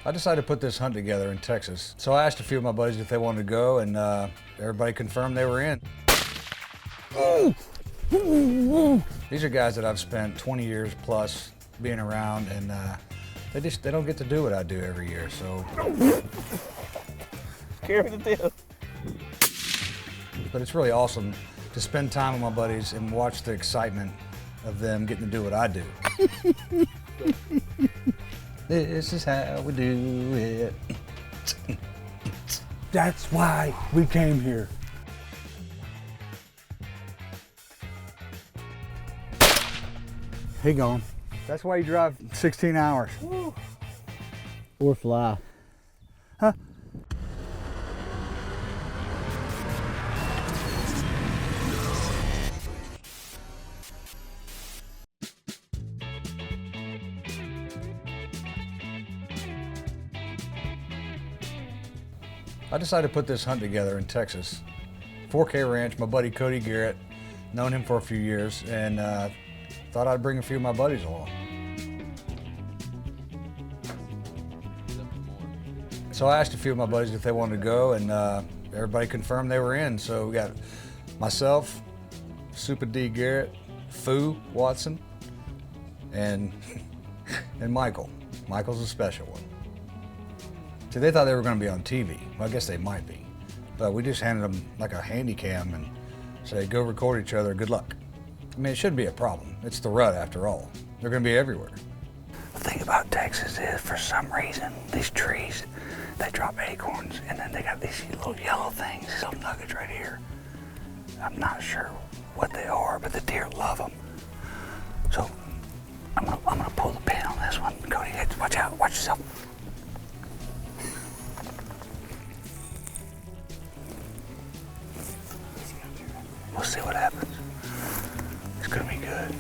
I decided to put this hunt together in Texas. So I asked a few of my buddies if they wanted to go, and everybody confirmed they were in. These are guys that I've spent 20 years plus being around, and they don't get to do what I do every year, so. Carry the deal. But it's really awesome to spend time with my buddies and watch the excitement of them getting to do what I do. This is how we do it. That's why we came here. He gone. That's why you drive 16 hours. Or fly. Huh? I decided to put this hunt together in Texas. 4K Ranch, my buddy Cody Garrett, known him for a few years, and thought I'd bring a few of my buddies along. So I asked a few of my buddies if they wanted to go, and everybody confirmed they were in. So we got myself, Super D Garrett, Foo Watson, and Michael. Michael's a special one. See, they thought they were going to be on TV. Well, I guess they might be. But we just handed them like a handy cam and said, go record each other, good luck. I mean, it shouldn't be a problem. It's the rut after all. They're going to be everywhere. The thing about Texas is, for some reason, these trees, they drop acorns, and then they got these little yellow things, these little nuggets right here. I'm not sure what they are, but the deer love them. So I'm gonna pull the pin on this one. Cody, watch out, watch yourself. We'll see what happens. It's gonna be good.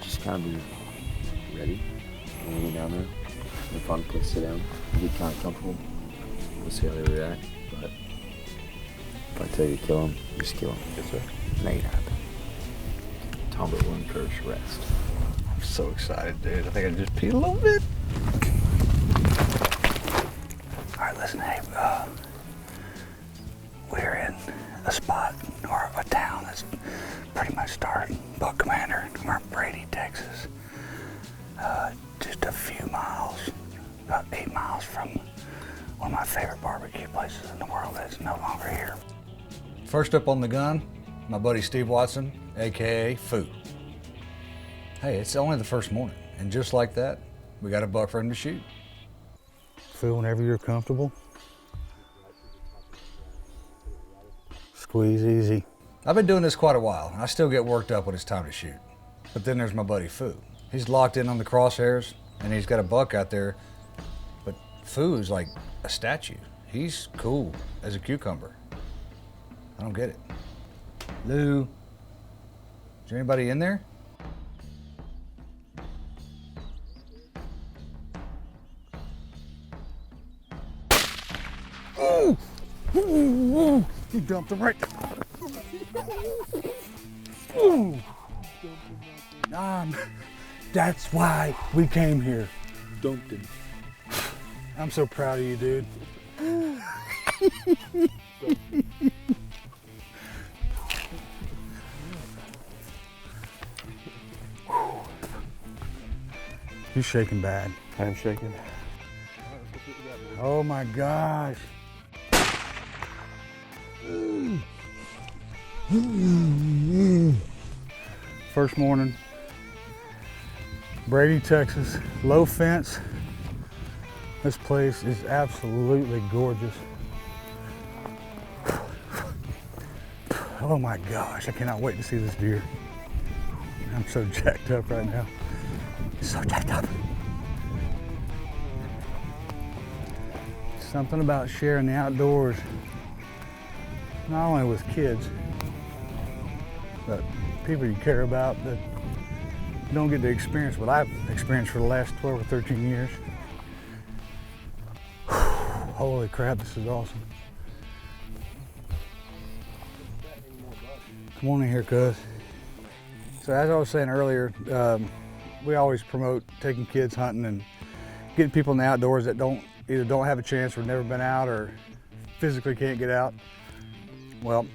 Just kind of be ready when we get down there. In a fun place to sit down, get kind of comfortable. We'll see how they react. But if I tell you to kill him, just kill him. Yes, sir. Make it happen. Tombo will encourage rest. I'm so excited, dude. I think I just peed a little bit. All right, listen, hey, we're in a spot or a town that's pretty much started Buck Commander. We're in Brady, Texas. Just a few miles, about 8 miles from one of my favorite barbecue places in the world that's no longer here. First up on the gun, my buddy Steve Watson, AKA Foo. Hey, it's only the first morning, and just like that, we got a buck for him to shoot. Feel whenever you're comfortable. Squeeze easy. I've been doing this quite a while, and I still get worked up when it's time to shoot. But then there's my buddy Foo. He's locked in on the crosshairs, and he's got a buck out there, but Foo is like a statue. He's cool as a cucumber. I don't get it. Lou, is there anybody in there? Oh! You dumped him right. Ooh. That's why we came here. Dumped him. I'm so proud of you, dude. You're shaking bad. I am shaking. Oh my gosh. First morning, Brady, Texas, low fence. This place is absolutely gorgeous. Oh my gosh, I cannot wait to see this deer. I'm so jacked up right now. So jacked up. Something about sharing the outdoors, not only with kids, but people you care about that don't get to experience what I've experienced for the last 12 or 13 years. Holy crap, this is awesome. Come on in here, cuz. So as I was saying earlier, we always promote taking kids hunting and getting people in the outdoors that either don't have a chance or never been out or physically can't get out. Well,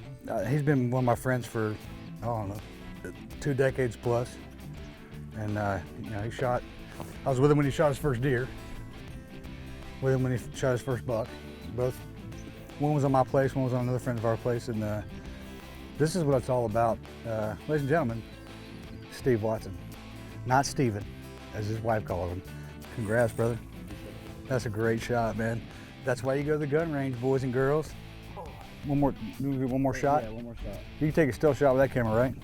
he's been one of my friends for, I don't know, 2 decades plus. And you know, I was with him when he shot his first deer, with him when he shot his first buck. One was on my place, one was on another friend of our place, and this is what it's all about. Ladies and gentlemen, Steve Watson. Not Steven, as his wife calls him. Congrats, brother. That's a great shot, man. That's why you go to the gun range, boys and girls. One more shot? Yeah, one more shot. You can take a still shot with that camera, right?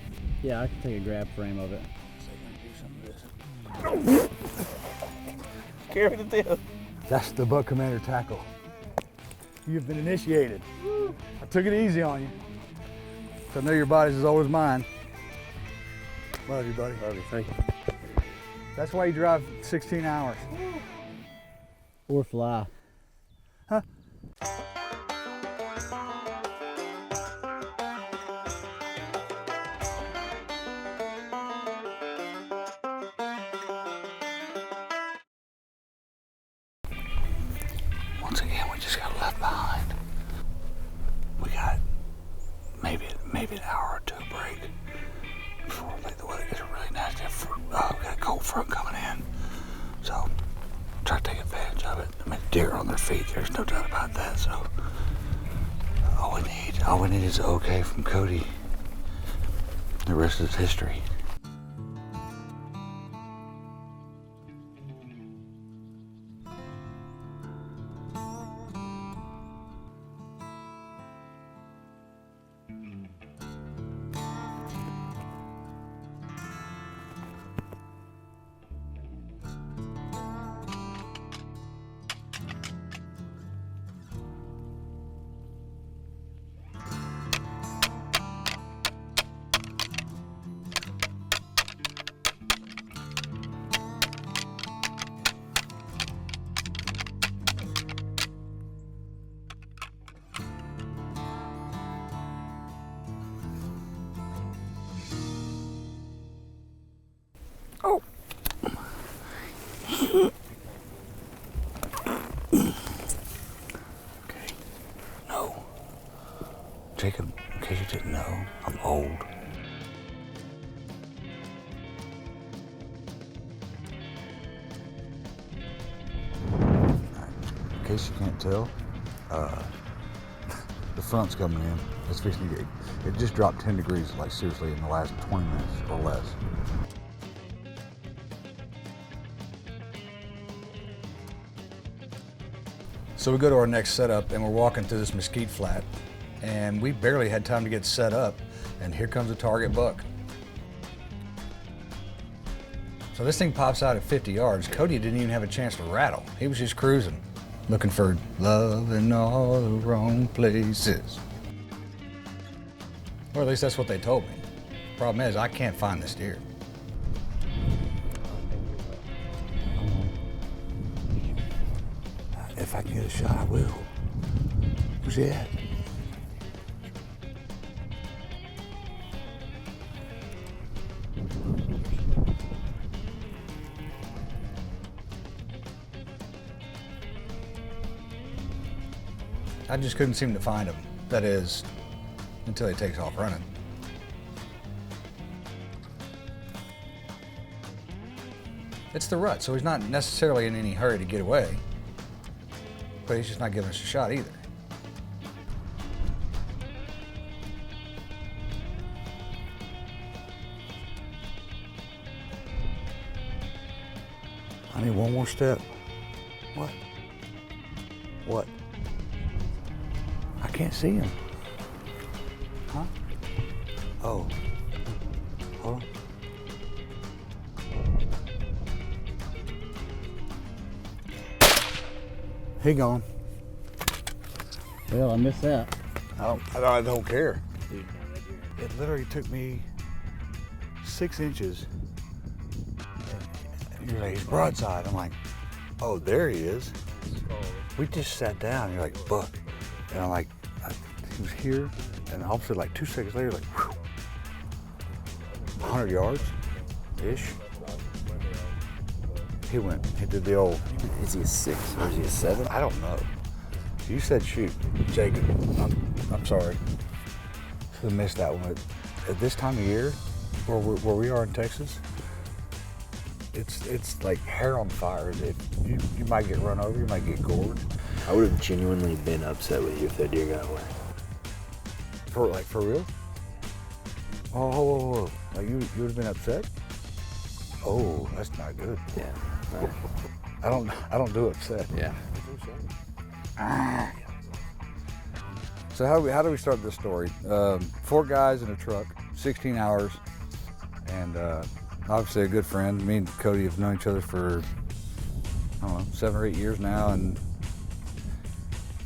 Yeah, I can take a grab frame of it. Carry the tip. That's the Buck Commander tackle. You've been initiated. I took it easy on you. So I know your body's as old as mine. Love you, buddy. Love you, thank you. That's why you drive 16 hours. Or fly. Huh? Once again, we just got left behind. We got maybe an hour or 2 break before the weather gets really nasty. We got a cold front coming in, so try to take advantage of it. I mean, deer are on their feet. There's no doubt about that. So all we need is an okay from Cody. The rest is history. Oh. Okay. No. Jacob, in case you didn't know, I'm old. In case you can't tell, the front's coming in. It's fixing to get, it just dropped 10 degrees, like seriously, in the last 20 minutes or less. So we go to our next setup and we're walking through this mesquite flat and we barely had time to get set up and here comes a target buck. So this thing pops out at 50 yards. Cody didn't even have a chance to rattle. He was just cruising, looking for love in all the wrong places. Or at least that's what they told me. Problem is, I can't find this deer. If I can get a shot, I will. Where's he at? I just couldn't seem to find him. That is, until he takes off running. It's the rut, so he's not necessarily in any hurry to get away. But he's just not giving us a shot either. I need one more step. What? What? I can't see him. Huh? Oh. Hold on. He gone. Well, I missed that. I don't care. It literally took me 6 inches You're like, he's broadside. I'm like, oh, there he is. We just sat down. You're like, buck. And I'm like, he was here. And all of a sudden, like 2 seconds later, like, whew, 100 yards-ish. He did the old. Is he a 6 or is he a 7? I don't know. You said shoot, Jacob. I'm sorry. Should have missed that one. At this time of year, where we are in Texas, it's like hair on fire. You might get run over, you might get gored. I would have genuinely been upset with you if that deer got away. For real? Oh, whoa. Like you would have been upset? Oh, that's not good. Yeah. Right. I don't do upset. Yeah. So how do we start this story? 4 guys in a truck, 16 hours, and obviously a good friend. Me and Cody have known each other for, I don't know, 7 or 8 years now, and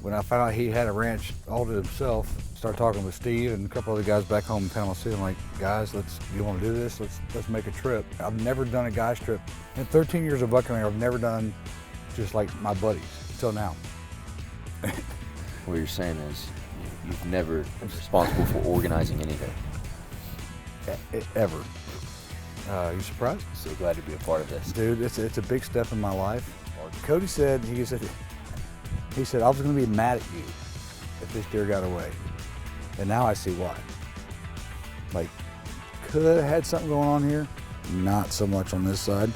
when I found out he had a ranch all to himself, started talking with Steve and a couple other guys back home in Panama City. I'm like, guys, you want to do this? Let's make a trip. I've never done a guy's trip. In 13 years of bucking, I've never done just like my buddies till now. What you're saying is you've never been responsible for organizing anything. Ever. You surprised? So glad to be a part of this. Dude, it's a big step in my life. Cody said, he said, I was going to be mad at you if this deer got away. And now I see why. Like, could have had something going on here. Not so much on this side.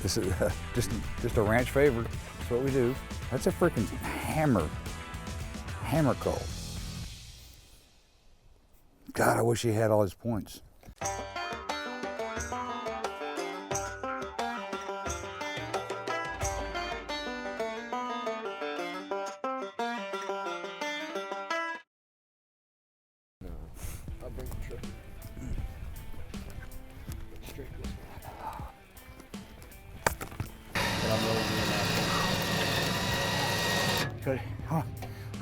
This is just a ranch favor. That's what we do. That's a freaking hammer call. God, I wish he had all his points. I'll bring the truck. Straight this way. But I'm rolling in now. Cody, huh?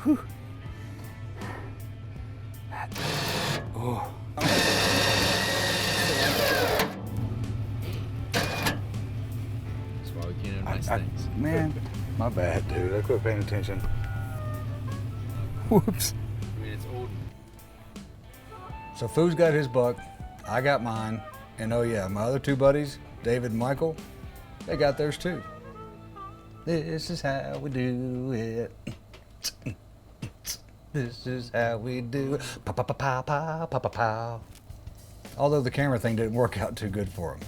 Whew. Oh. That's why we can't have nice things. Man, my bad, dude. I quit paying attention. Whoops. I mean, it's old. So Foo's got his buck, I got mine, and oh yeah, my other 2 buddies, David and Michael, they got theirs too. This is how we do it. This is how we do it. Pow, pow, pow, pow, pow, pow, pow, pow. Although the camera thing didn't work out too good for them.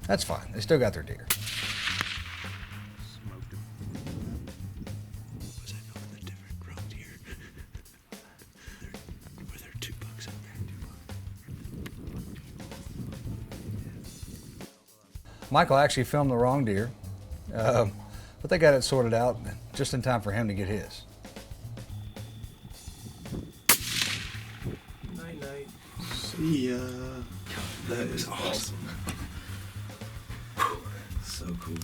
That's fine, they still got their deer. Smoked him. Was I filming the different roads here? Were there 2 bucks up there? Michael actually filmed the wrong deer, but they got it sorted out just in time for him to get his. Night. See ya. That is awesome. So cool.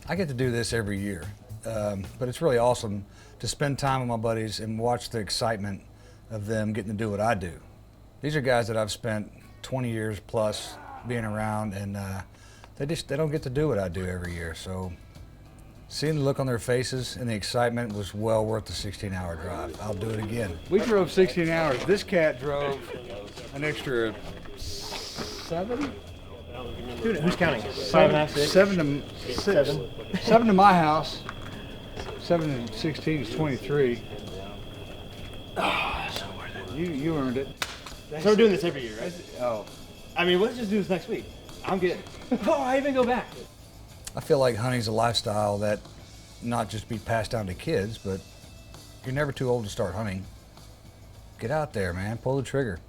I get to do this every year, but it's really awesome to spend time with my buddies and watch the excitement of them getting to do what I do. These are guys that I've spent 20 years plus being around, and they don't get to do what I do every year. So seeing the look on their faces and the excitement was well worth the 16-hour drive. I'll do it again. We drove 16 hours. This cat drove an extra 7? Dude, who's counting? 5.5, 6? 7 to 7 to my house. 7 to 16 is 23. Oh, so worth it. You earned it. So we're doing this every year, right? Oh. I mean, let's just do this next week. I'm good. Oh, I even go back. I feel like hunting's a lifestyle that not just be passed down to kids, but you're never too old to start hunting. Get out there, man. Pull the trigger.